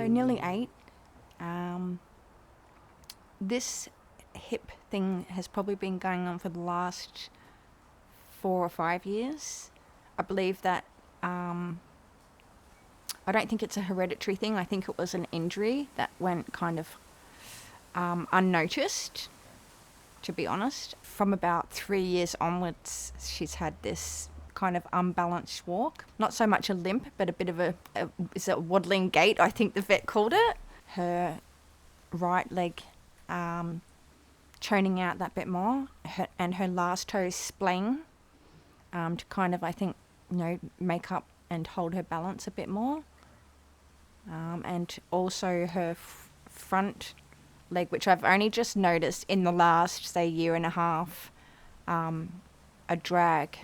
So nearly 8. This hip thing has probably been going on for the last 4 or 5 years. I believe that I don't think it's a hereditary thing. I think it was an injury that went kind of unnoticed, to be honest. From about 3 years onwards, she's had this kind of unbalanced walk. Not so much a limp, but a bit of a waddling gait, I think the vet called it. Her right leg toning out that bit more, and her last toe splaying to kind of, I think, make up and hold her balance a bit more. And also her front leg, which I've only just noticed in the last, say, year and a half, a drag,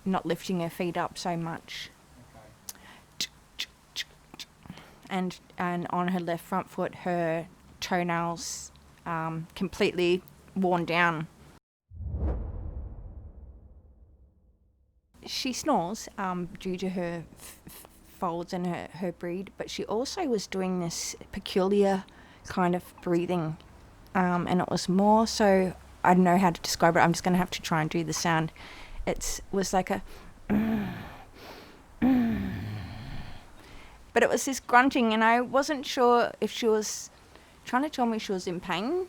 not lifting her feet up so much. Okay. And on her left front foot, her toenails completely worn down. She snores due to her folds and her breed, but she also was doing this peculiar kind of breathing, and it was more so, I don't know how to describe it, I'm just going to have to try and do the sound. It was like a but it was this grunting, and I wasn't sure if she was trying to tell me she was in pain,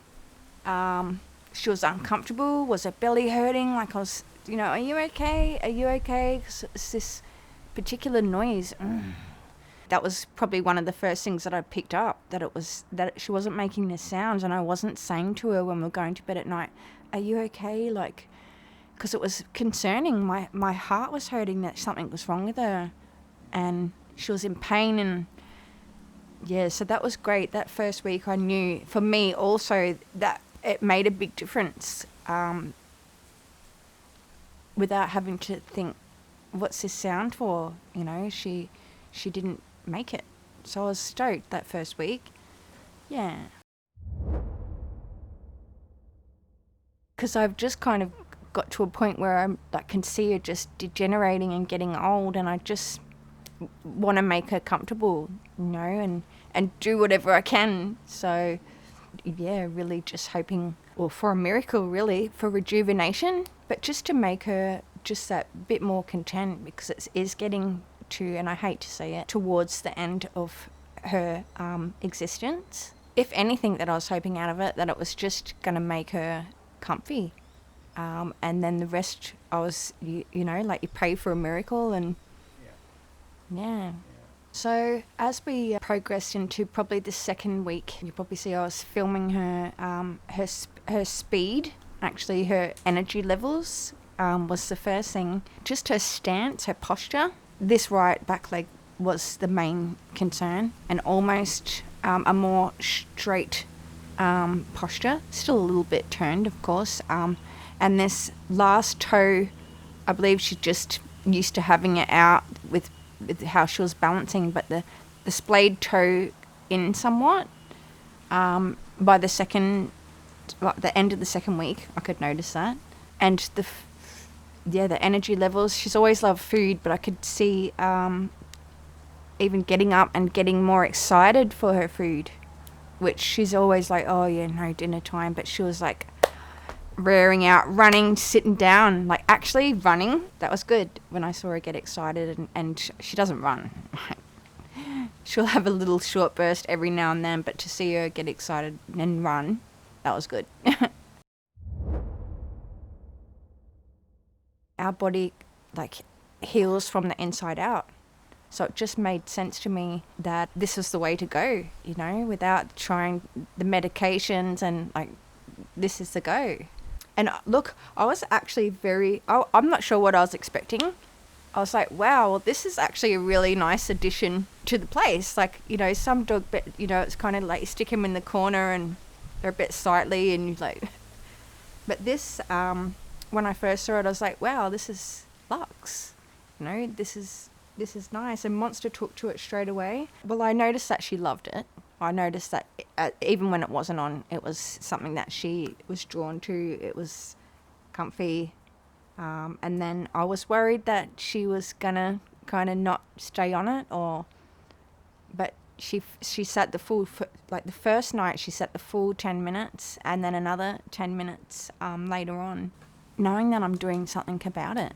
she was uncomfortable, was her belly hurting, like I was, are you okay, 'cause it's this particular noise. That was probably one of the first things that I picked up, that she wasn't making the sounds, and I wasn't saying to her when we were going to bed at night, are you okay, like, because it was concerning. My heart was hurting that something was wrong with her, and she was in pain. And yeah, so that was great. That first week I knew, for me also, that it made a big difference, without having to think, what's this sound for? She didn't make it. So I was stoked that first week. Yeah. Because I've just kind of got to a point where I can see her just degenerating and getting old, and I just want to make her comfortable, and do whatever I can. So yeah, really just hoping, well, for a miracle, really, for rejuvenation, but just to make her just that bit more content, because it is getting to, and I hate to say it, towards the end of her existence. If anything that I was hoping out of it, that it was just going to make her comfy. And then the rest, I was, like you pray for a miracle, and yeah. So as we progressed into probably the second week, you probably see I was filming her, her speed, actually her energy levels was the first thing. Just her stance, her posture. This right back leg was the main concern, and almost a more straight posture, still a little bit turned, of course. And this last toe, I believe she's just used to having it out with how she was balancing, but the splayed toe in somewhat. By the end of the second week, I could notice that. And the energy levels, she's always loved food, but I could see even getting up and getting more excited for her food, which she's always like, oh yeah, no, dinner time, but she was like rearing out, running, sitting down, like actually running. That was good when I saw her get excited, and she doesn't run. She'll have a little short burst every now and then, but to see her get excited and run, that was good. Our body like heals from the inside out. So it just made sense to me that this was the way to go, without trying the medications, and like, this is the go. And look, I was actually I'm not sure what I was expecting. I was like, wow, well, this is actually a really nice addition to the place. Like, some dog, it's kind of like you stick them in the corner and they're a bit sightly, and you like, but this, when I first saw it, I was like, wow, this is luxe. This is nice. And Monster took to it straight away. Well, I noticed that she loved it. I noticed that even when it wasn't on, it was something that she was drawn to. It was comfy. And then I was worried that she was going to kind of not stay on it, but she sat the full, like the first night she sat the full 10 minutes and then another 10 minutes later on, knowing that I'm doing something about it.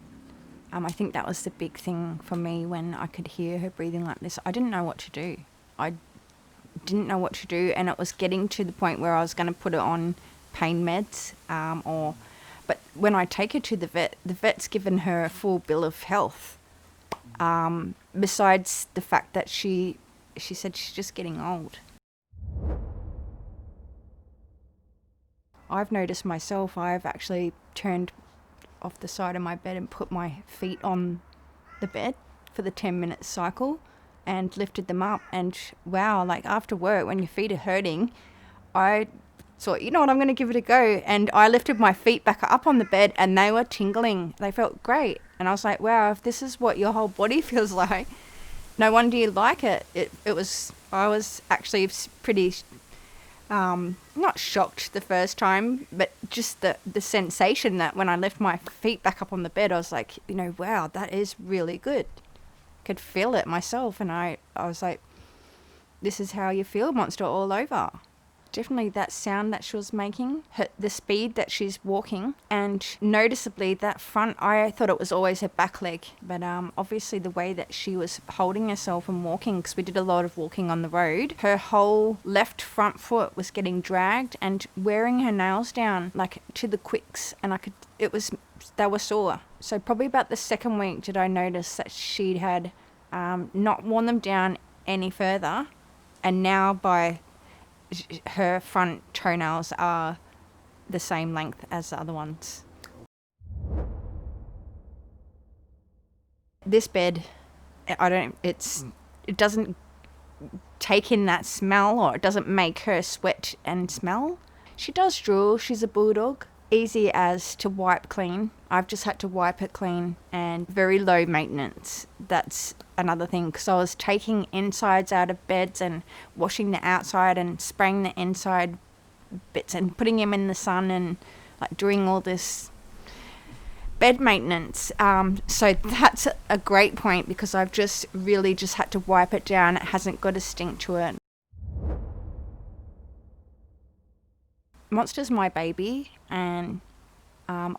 I think that was the big thing for me when I could hear her breathing like this. I didn't know what to do. And it was getting to the point where I was going to put her on pain meds but when I take her to the vet's given her a full bill of health. Besides the fact that she said she's just getting old. I've noticed myself, I've actually turned off the side of my bed and put my feet on the bed for the 10-minute cycle and lifted them up. And wow, like after work, when your feet are hurting, I thought, you know what, I'm going to give it a go. And I lifted my feet back up on the bed and they were tingling. They felt great. And I was like, wow, if this is what your whole body feels like, no wonder you like it. I was actually pretty, not shocked the first time, but just the sensation that when I lift my feet back up on the bed, I was like, you know, wow, that is really good. Could feel it myself. And I was like, this is how you feel, Monster, all over. Definitely that sound that she was making, the speed that she's walking, and noticeably that front, I thought it was always her back leg, but obviously the way that she was holding herself and walking, because we did a lot of walking on the road, her whole left front foot was getting dragged and wearing her nails down like to the quicks, and they were sore. So probably about the second week did I notice that she had not worn them down any further, and now by her front toenails are the same length as the other ones. This bed, it doesn't take in that smell, or it doesn't make her sweat and smell. She does drool. She's a bulldog. Easy as to wipe clean. I've just had to wipe it clean, and very low maintenance. That's another thing, because I was taking insides out of beds and washing the outside and spraying the inside bits and putting them in the sun and like doing all this bed maintenance. So that's a great point, because I've just really just had to wipe it down. It hasn't got a stink to it. Monster's my baby, and I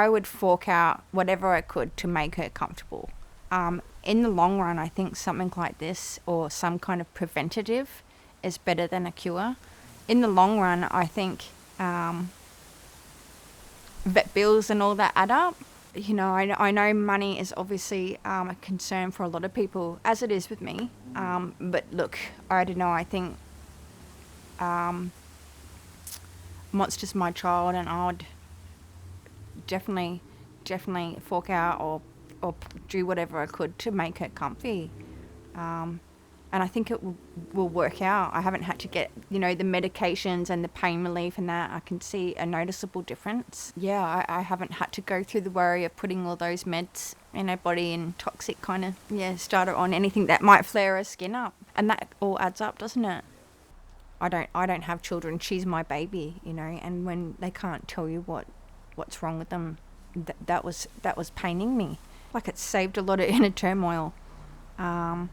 would fork out whatever I could to make her comfortable. In the long run, I think something like this or some kind of preventative is better than a cure. In the long run, I think vet bills and all that add up. You know, I know money is obviously a concern for a lot of people, as it is with me. But look, I don't know, I think Monster's my child, and I would definitely fork out or do whatever I could to make her comfy. And I think it will work out. I haven't had to get, the medications and the pain relief and that. I can see a noticeable difference. Yeah, I haven't had to go through the worry of putting all those meds in her body and toxic kind of, start her on anything that might flare her skin up. And that all adds up, doesn't it? I don't have children. She's my baby, and when they can't tell you what's wrong with them, that was paining me. Like, it saved a lot of inner turmoil. I'm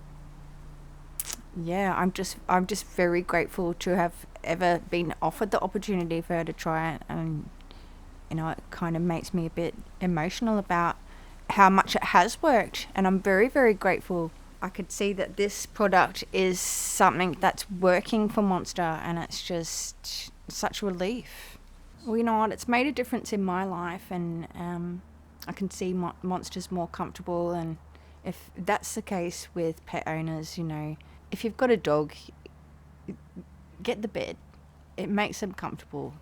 just very grateful to have ever been offered the opportunity for her to try it, and it kind of makes me a bit emotional about how much it has worked, and I'm very, very grateful. I could see that this product is something that's working for Monster, and it's just such relief. Well, you know what, it's made a difference in my life, and I can see Monster's more comfortable. And if that's the case with pet owners, if you've got a dog, get the bed. It makes them comfortable,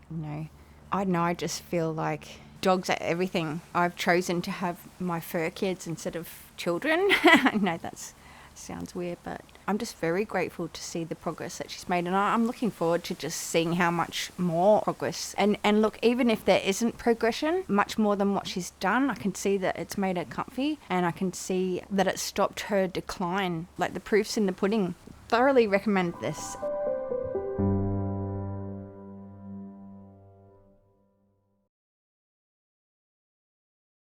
I know, I just feel like dogs are everything. I've chosen to have my fur kids instead of children. I know that sounds weird, but I'm just very grateful to see the progress that she's made, and I'm looking forward to just seeing how much more progress. And look, even if there isn't progression, much more than what she's done, I can see that it's made her comfy, and I can see that it stopped her decline. Like, the proof's in the pudding. Thoroughly recommend this.